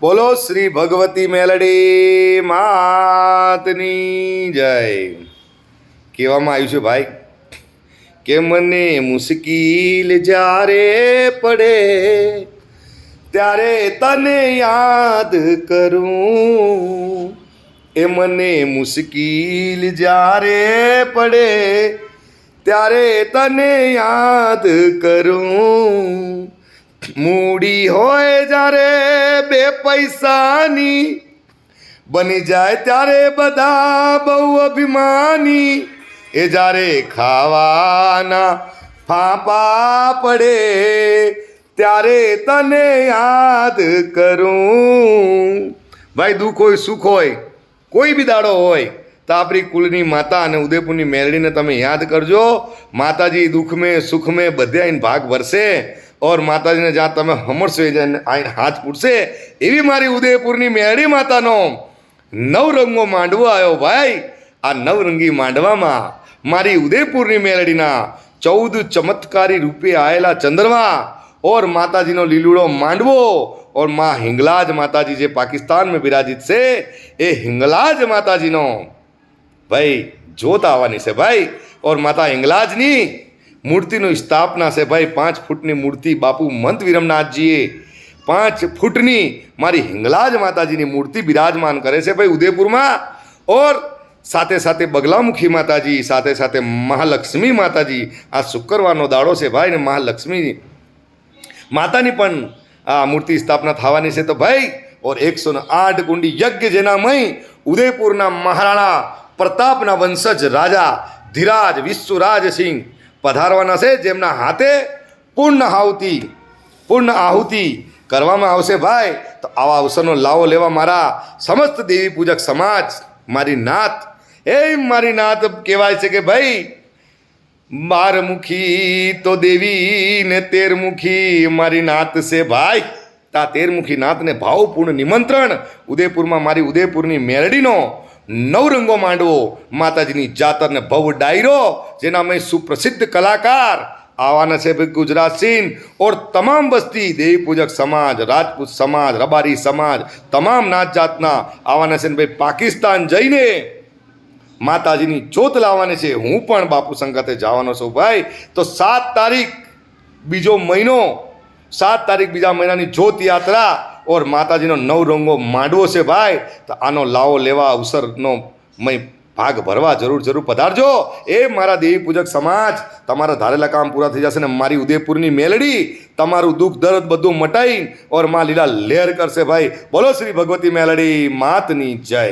બોલો શ્રી ભગવતી મેલડી માતની જય. કહેવામાં આવ્યું છે ભાઈ કે મને મુશ્કેલ જ્યારે પડે ત્યારે તને યાદ કરું. એ મને મુશ્કેલ જ્યારે પડે ત્યારે તને યાદ કરું. મૂડી હોય જ્યારે બે પૈસાની બની જાય ત્યારે બધા બહુ અભિમાની. એ જ્યારે ખાવાના ફાંપા પડે ત્યારે તને યાદ કરું. ભાઈ દુઃખ હોય સુખ હોય કોઈ બી દાડો હોય તો આપણી કુલની માતા અને ઉદયપુરની મેલડીને તમે યાદ કરજો. માતાજી દુઃખ મેં સુખ મેં બધે આઈને ભાગ ભરશે ઓર માતાજીને જ્યાં તમે હમરશો એ આઈને હાથ પૂરશે. એવી મારી ઉદયપુરની મેલડી માતાનો નવરંગો માંડવો આવ્યો ભાઈ. આ નવરંગી માંડવામાં મારી ઉદયપુરની મેલડીના 14 ચમત્કારી રૂપે આવેલા ચંદ્રમા और માતાજીનો લીલુડો માંડવો और माँ हिंगलाज माताजी જે પાકિસ્તાન में विराजित છે એ हिंगलाज માતાજીનો ભાઈ જોત આવવાની છે ભાઈ. और માતા हिंगलाजની મૂર્તિની સ્થાપના છે ભાઈ. 5 ફૂટની મૂર્તિ બાપુ મંત વિરમનાથજીએ 5 ફૂટની મારી हिंगलाज માતાજીની મૂર્તિ બિરાજમાન કરે છે ભાઈ ઉદયપુરમાં. और સાથે સાથે બગલામુખી માતાજી, સાથે સાથે મહાલક્ષ્મી માતાજી. આ શુક્રવારનો દાડો છે ભાઈ ને મહાલક્ષ્મી માતાની પણ આ મૂર્તિ સ્થાપના થવાની છે. તો ભાઈ ઓર 108 કુંડી યજ્ઞ જેનામય ઉદયપુરના મહારાણા પ્રતાપના વંશજ રાજા ધીરાજ વિશ્વરાજસિંહ પધારવાના છે, જેમના હાથે પૂર્ણ આહુતિ કરવામાં આવશે ભાઈ. તો આવા અવસરનો લાવો લેવા મારા સમસ્ત દેવી પૂજક સમાજ મારી નાત મારી નાત કહેવાય છે કે ભાઈ 12 મુખી તો દેવી ને 13 મુખી મારી નાત છે ભાઈ. તા 13 મુખી નાતને ભાવપૂર્ણ નિમંત્રણ ઉદયપુરમાં મારી ઉદયપુરની મેલડીનો નવરંગો માંડવો માતાજીની જાતર ને ભવ ડાયરો જેનામાં સુપ્રસિદ્ધ કલાકાર આવવાના છે ભાઈ ગુજરાત સિંહ और તમામ બસ્તી દેવી પૂજક સમાજ, રાજપૂત સમાજ, રબારી સમાજ, તમામ નાત જાતના આવવાના છે ભાઈ. પાકિસ્તાન જઈને માતાજીની જોત લાવવાની છે. હું પણ બાપુ સંગાતે જવાનો છું ભાઈ. તો 7 તારીખ બીજો મહિનો 7 તારીખ બીજા મહિનાની જોત યાત્રા ઓર માતાજીનો નવરંગો માંડવો છે ભાઈ. તો આનો લાવો લેવા અવસરનો મય ભાગ ભરવા જરૂર પધારજો. એ મારા દેવી પૂજક સમાજ તમારા ધારેલા કામ પૂરા થઈ જશે ને મારી ઉદયપુરની મેલડી તમારું દુઃખ દર્દ બધું મટાઈ ઓર માં લીલા લહેર કરશે ભાઈ. બોલો શ્રી ભગવતી મેલડી માતની જય.